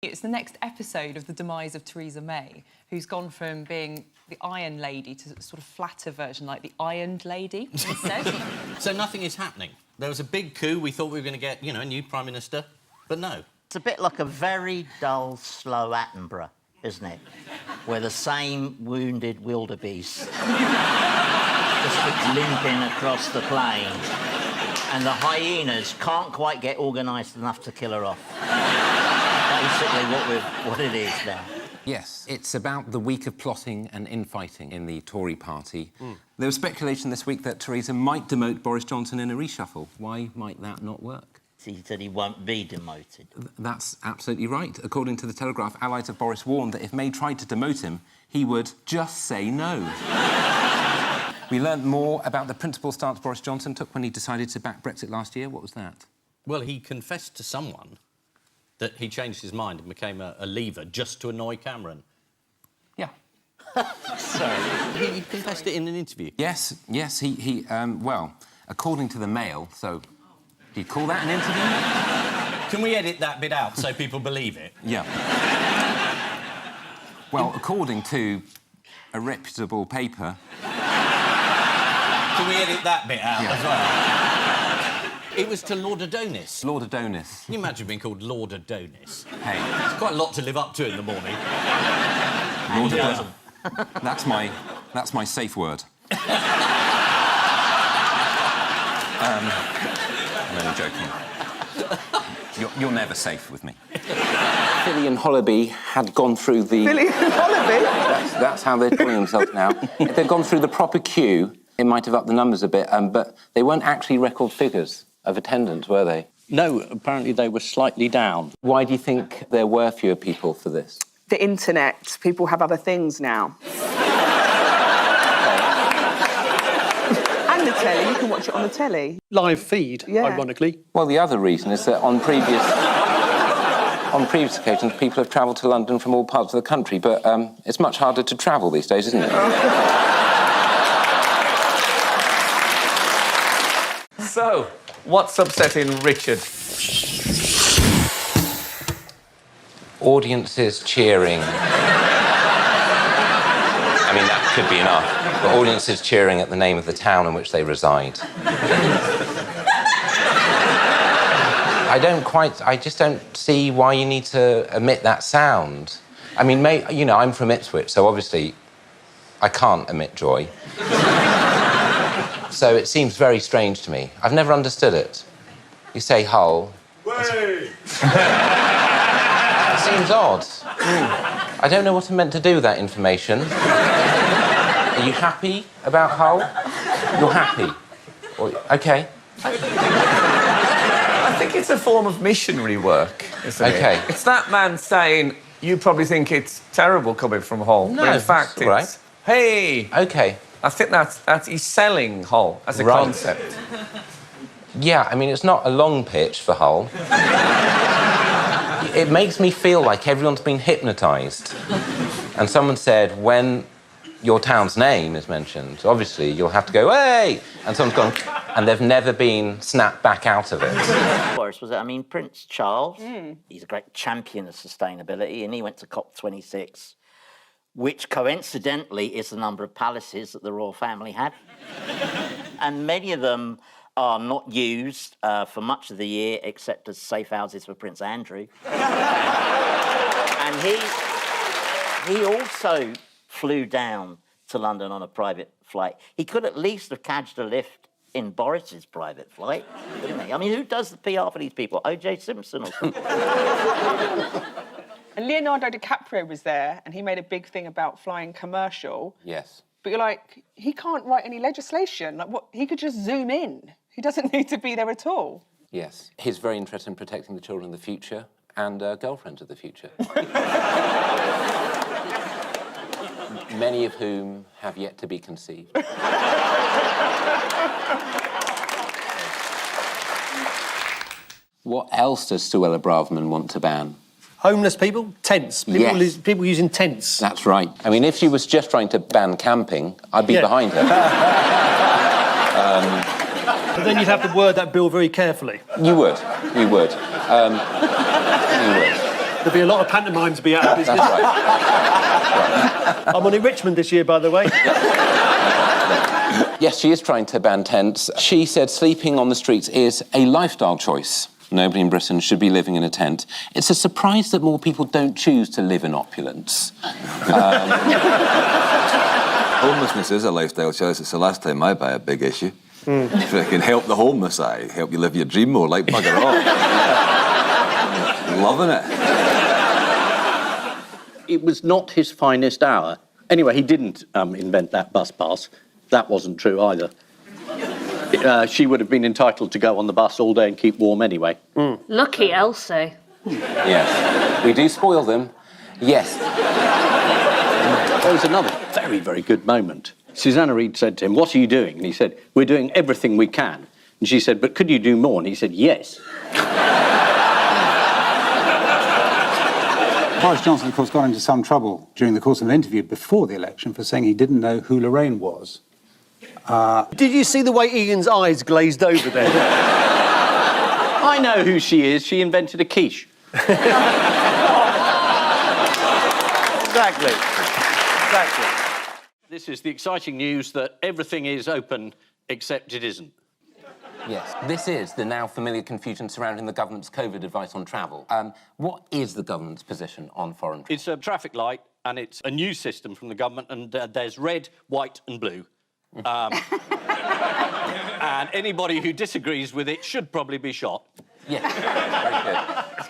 It's the next episode of the demise of Theresa May, who's gone from being the Iron Lady to sort of flatter version, like the Ironed Lady, instead. So nothing is happening. There was a big coup. We thought we were going to get, you know, a new Prime Minister, but no. It's a bit like a very dull, slow Attenborough, isn't it? Where the same wounded wildebeest just keeps limping across the plain, and the hyenas can't quite get organised enough to kill her off. Basically what it is now. Yes, it's about the week of plotting and infighting in the Tory party. There was speculation this week that Theresa might demote Boris Johnson in a reshuffle. Why might that not work? He said he won't be demoted. That's absolutely right. According to The Telegraph, allies of Boris warned that if May tried to demote him, he would just say no. We learnt more about the principal stance Boris Johnson took when he decided to back Brexit last year. What was that? Well, he confessed to someone that he changed his mind and became a leaver just to annoy Cameron. Yeah. Sorry. He confessed it in an interview. Yes, well, according to the Mail, so... Do you call that an interview? Can we edit that bit out so people believe it? Yeah. Well, according to a reputable paper... Can we edit that bit out as well? It was to Lord Adonis. Lord Adonis. Can you imagine being called Lord Adonis? Hey. It's quite a lot to live up to in the morning. Lord Adonis. That's my safe word. I'm only joking. You're never safe with me. Philly and Hollaby had gone through the... Philly and Hollaby? That's how they're calling themselves now. If they'd gone through the proper queue, it might have upped the numbers a bit, but they weren't actually record figures of attendance, were they? No, apparently they were slightly down. Why do you think there were fewer people for this? The internet. People have other things now. And the telly. You can watch it on the telly. Live feed, Yeah. ironically. Well, the other reason is that on previous occasions, people have travelled to London from all parts of the country, but it's much harder to travel these days, isn't it? So, what's upsetting Richard? Audiences cheering. I mean, that could be enough. But audiences cheering at the name of the town in which they reside. I just don't see why you need to emit that sound. I mean, you know, I'm from Ipswich, so obviously I can't emit joy. So it seems very strange to me. I've never understood it. You say Hull. It seems odd. I don't know what I'm meant to do with that information. Are you happy about Hull? You're happy. OK. I think it's a form of missionary work, isn't it? OK. It's that man saying, you probably think it's terrible coming from Hull, No, but in fact it's all right. Hey! OK. I think that's he's selling Hull as a concept. Yeah, I mean, it's not a long pitch for Hull. It makes me feel like everyone's been hypnotised. And someone said, when your town's name is mentioned, obviously you'll have to go, hey! And someone's gone, and they've never been snapped back out of it. Boris was it? I mean, Prince Charles, he's a great champion of sustainability, and he went to COP26, which coincidentally is the number of palaces that the royal family had. And many of them are not used for much of the year, except as safe houses for Prince Andrew. And he also flew down to London on a private flight. He could at least have cadged a lift in Boris's private flight, couldn't he? I mean, who does the PR for these people? O.J. Simpson or something? And Leonardo DiCaprio was there, and he made a big thing about flying commercial. Yes. But you're like, he can't write any legislation. Like, what? He could just zoom in. He doesn't need to be there at all. Yes. He's very interested in protecting the children of the future and girlfriends of the future. Many of whom have yet to be conceived. What else does Suella Braverman want to ban? Homeless people, tents. People using tents. That's right. I mean, if she was just trying to ban camping, I'd be behind her. But then you'd have to word that bill very carefully. You would. You would. There'll be a lot of pantomime to be out of business. That's right. I'm on in Richmond this year, by the way. Yes, she is trying to ban tents. She said sleeping on the streets is a lifestyle choice. Nobody in Britain should be living in a tent. It's a surprise that more people don't choose to live in opulence. Homelessness is a lifestyle choice. It's the last time I buy a big issue. If it can help the homeless, I help you live your dream more, like bugger off. Loving it. It was not his finest hour. Anyway, he didn't invent that bus pass. That wasn't true either. She would have been entitled to go on the bus all day and keep warm anyway. Lucky Elsie. Yes. We do spoil them. Yes. There was another very, very good moment. Susanna Reid said to him, "What are you doing?" And he said, "We're doing everything we can." And she said, "But could you do more?" And he said, "Yes." Boris Johnson, of course, got into some trouble during the course of an interview before the election for saying he didn't know who Lorraine was. Did you see the way Ian's eyes glazed over there? I know who she is. She invented a quiche. Exactly. This is the exciting news that everything is open except it isn't. Yes. This is the now familiar confusion surrounding the government's COVID advice on travel. What is the government's position on foreign travel? It's a traffic light, and it's a new system from the government, and there's red, white and blue. And anybody who disagrees with it should probably be shot. Yes. Very good.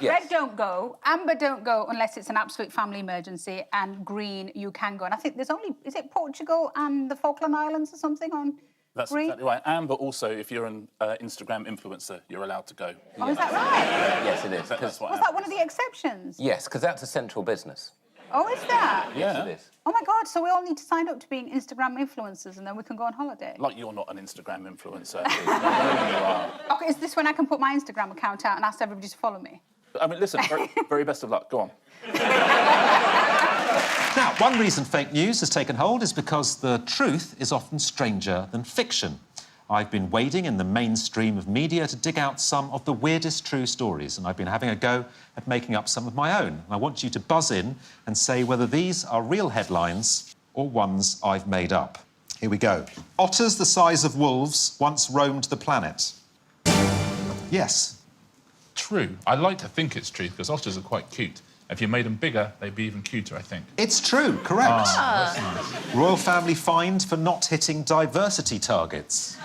Yes. Red don't go, amber don't go unless it's an absolute family emergency, and green you can go. And I think there's only, is it Portugal and the Falkland Islands or something on That's green? exactly right. Amber also, if you're an Instagram influencer, you're allowed to go. Oh, is that right? Yes, it is. That's what Was that one of the exceptions? Yes, because that's a central business. Oh, is that? Yeah. Yes, it is. Oh my God, so we all need to sign up to being Instagram influencers and then we can go on holiday? Like you're not an Instagram influencer. You are. Okay, is this when I can put my Instagram account out and ask everybody to follow me? I mean, listen, very best of luck. Go on. Now, one reason fake news has taken hold is because the truth is often stranger than fiction. I've been wading in the mainstream of media to dig out some of the weirdest true stories, and I've been having a go at making up some of my own. And I want you to buzz in and say whether these are real headlines or ones I've made up. Here we go. Otters the size of wolves once roamed the planet. Yes. True. I like to think it's true because otters are quite cute. If you made them bigger, they'd be even cuter, I think. It's true, correct. That's nice. Royal family fined for not hitting diversity targets.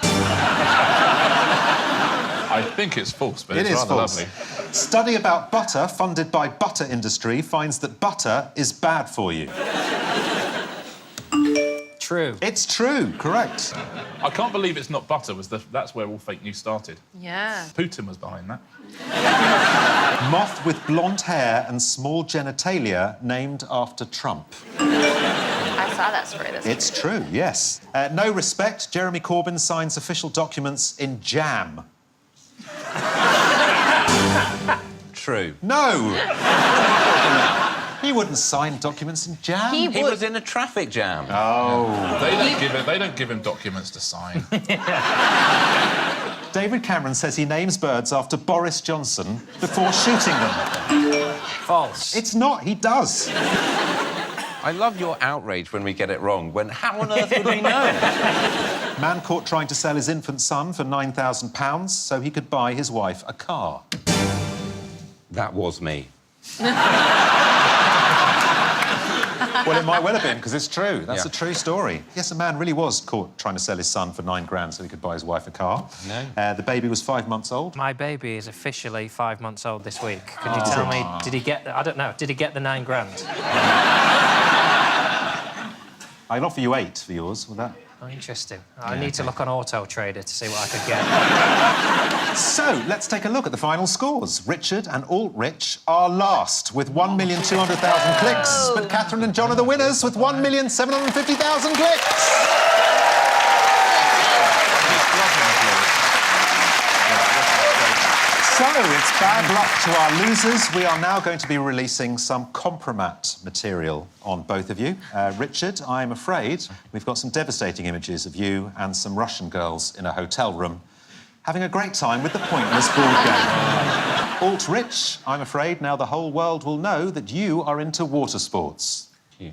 I think it's false, but it's rather false. lovely. Study about butter funded by Butter Industry finds that butter is bad for you. True. It's true, correct. I can't believe it's not butter. That's where all fake news started. Yeah. Putin was behind that. Moth with blonde hair and small genitalia named after Trump. I saw that story this It's true, yes. No respect, Jeremy Corbyn signs official documents in jam. True. No! He wouldn't sign documents in jam. He was in a traffic jam. Oh. They don't give him documents to sign. David Cameron says he names birds after Boris Johnson before shooting them. False. It's not, he does. I love your outrage when we get it wrong, when how on earth would we know? Man caught trying to sell his infant son for £9,000 so he could buy his wife a car. That was me. Well, it might well have been, because it's true. That's Yeah. a true story. Yes, a man really was caught trying to sell his son for £9,000 so he could buy his wife a car. No. The baby was 5 months old. My baby is officially 5 months old this week. Could you tell me, did he get I don't know, did he get the £9,000? I'll offer you 8 for yours, will that? Oh, interesting. I need to look on Auto Trader to see what I could get. So, let's take a look at the final scores. Richard and Alt-Rich are last with 1,200,000 clicks, but Catherine and John are the winners with 1,750,000 clicks. So, it's bad luck to our losers. We are now going to be releasing some compromat material on both of you. Richard, I'm afraid we've got some devastating images of you and some Russian girls in a hotel room. having a great time with the pointless board game. Alt-rich, I'm afraid now the whole world will know that you are into water sports. So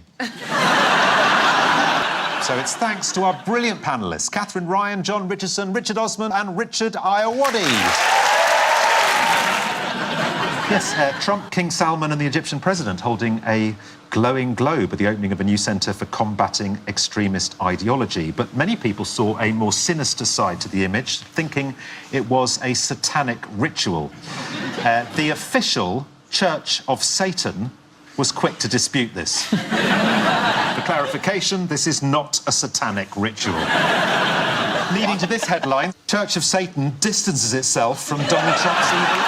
it's thanks to our brilliant panellists, Catherine Ryan, John Richardson, Richard Osman and Richard Ayoade. Yes, Trump, King Salman and the Egyptian president holding a glowing globe at the opening of a new centre for combating extremist ideology. But many people saw a more sinister side to the image, thinking it was a satanic ritual. The official Church of Satan was quick to dispute this. For clarification, this is not a satanic ritual. Leading to this headline, Church of Satan distances itself from Donald Trump's evil.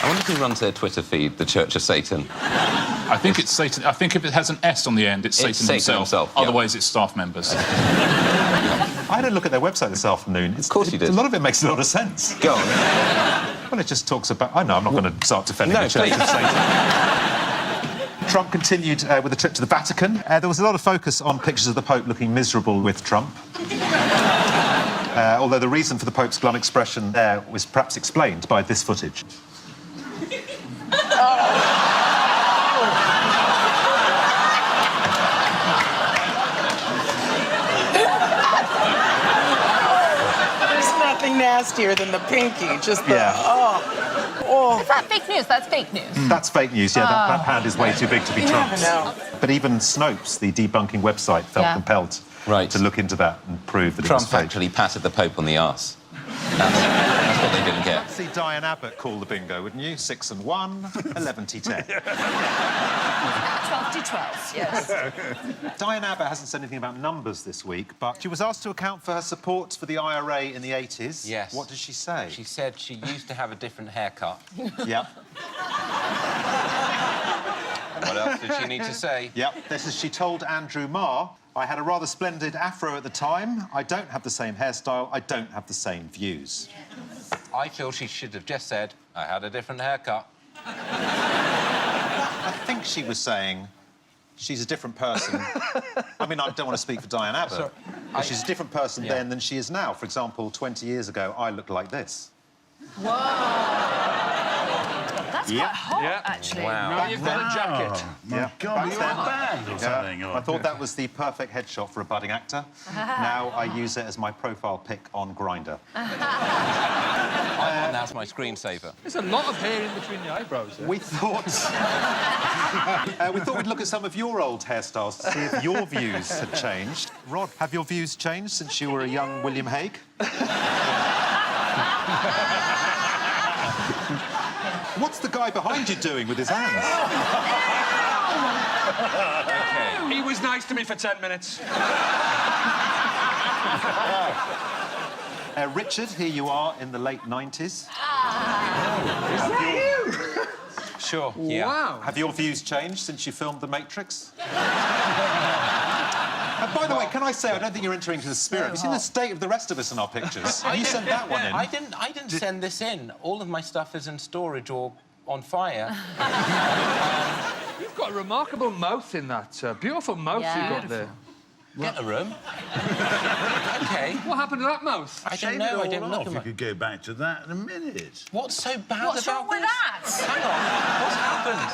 I wonder who runs their Twitter feed, the Church of Satan. I think it's Satan. I think if it has an S on the end, it's Satan himself. Yeah. Otherwise, it's staff members. I had a look at their website this afternoon. Of course you did. A lot of it makes a lot of sense. Go on. Well, it just talks about... I know, I'm not going to start defending the Church of Satan. Trump continued with a trip to the Vatican. There was a lot of focus on pictures of the Pope looking miserable with Trump. Although the reason for the Pope's glum expression there was perhaps explained by this footage. Nastier than the pinky, just the... Is that fake news? That's fake news. That's fake news, yeah. That hand is way too big to be Trump's. But even Snopes, the debunking website, felt compelled to look into that and prove that Trump it was fake. actually patted the Pope on the arse. That's what they didn't get. See Diane Abbott call the bingo, wouldn't you? 6 and 1, 11 to 10. 12 to 12, yes. Diane Abbott hasn't said anything about numbers this week, but she was asked to account for her support for the IRA in the 80s. Yes. What did she say? She said she used to have a different haircut. Yep. What else did she need to say? Yep. This is, she told Andrew Marr, I had a rather splendid afro at the time. I don't have the same hairstyle. I don't have the same views. I feel she should have just said, I had a different haircut. I think she was saying she's a different person. I mean, I don't want to speak for Diane Abbott, but she's a different person then than she is now. For example, 20 years ago, I looked like this. That's quite hot, actually. Wow. Now you've got a jacket. Yeah. God, you're a band or something. I thought that was the perfect headshot for a budding actor. Now I use it as my profile pic on Grindr. That's my screensaver. There's a lot of hair in between the eyebrows there. We thought we'd look at some of your old hairstyles to see if your views had changed. Rod, have your views changed since you were a young William Hague? What's the guy behind you doing with his hands? Okay. He was nice to me for 10 minutes. Richard, here you are in the late 90s. Is that you? Sure, yeah. Wow. Have your views changed since you filmed The Matrix? By the way, can I say, I don't think you're entering into the spirit. Have you seen the state of the rest of us in our pictures? Have you sent that one in? I didn't send this in. All of my stuff is in storage or on fire. You've got a remarkable mouth in that. Beautiful mouth you've got there. Get a room. OK. What happened to that mouth? I don't know. I didn't look at You could go back to that in a minute. What's so bad What's about wrong with this? that? Hang on. What's happened?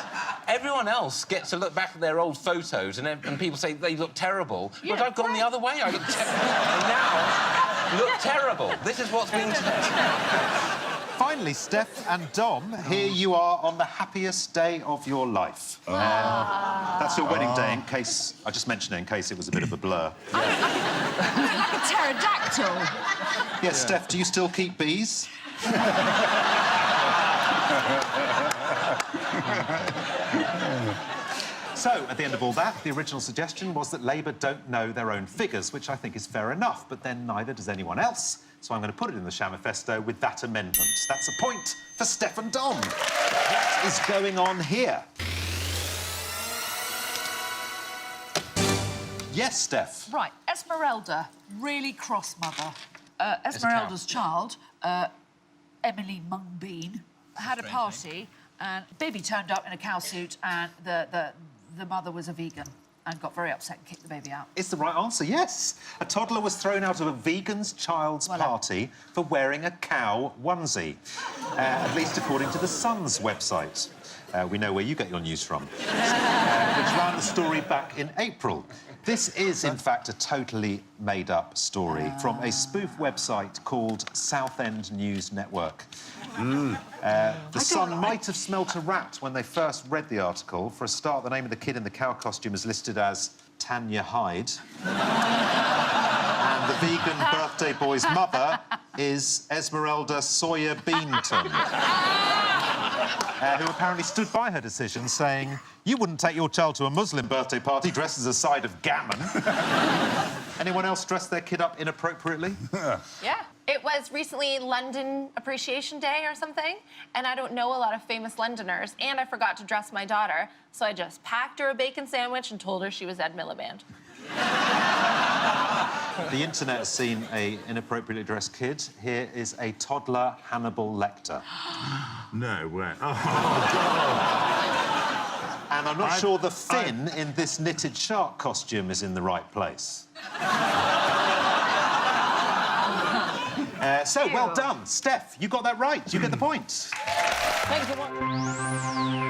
Everyone else gets to look back at their old photos and people say they look terrible. But I've gone the other way. I look now look terrible. This is what's being said. Finally, Steph and Dom, here you are on the happiest day of your life. That's your wedding day, in case... I just mentioned it in case it was a bit of a blur. Like a pterodactyl. Yes, Steph, do you still keep bees? So, at the end of all that, the original suggestion was that Labour don't know their own figures, which I think is fair enough, but then neither does anyone else. So I'm going to put it in the Shamifesto with that amendment. That's a point for Steph and Dom. What is going on here? Yes, Steph. Right, Esmeralda, really cross mother. Esmeralda's child, Emily Mungbean, had a party and baby turned up in a cow suit and the mother was a vegan. and got very upset and kicked the baby out. It's the right answer, yes. A toddler was thrown out of a vegan's child's party for wearing a cow onesie, at least according to the Sun's website. We know where you get your news from. Which ran the story back in April. This is, in fact, a totally made-up story from a spoof website called Southend News Network. The Sun might have smelt a rat when they first read the article. For a start, the name of the kid in the cow costume is listed as Tanya Hyde. And the vegan birthday boy's mother is Esmeralda Sawyer Beanton. Who apparently stood by her decision, saying, "You wouldn't take your child to a Muslim birthday party dressed as a side of gammon." Anyone else dress their kid up inappropriately? Yeah. It was recently London Appreciation Day or something, and I don't know a lot of famous Londoners, and I forgot to dress my daughter, so I just packed her a bacon sandwich and told her she was Ed Miliband. The internet has seen an inappropriately dressed kid. Here is a toddler Hannibal Lecter. No way. Oh, God. And I'm not sure the fin in this knitted shark costume is in the right place. So, well done. Steph, you got that right. You get the point. Thanks for watching.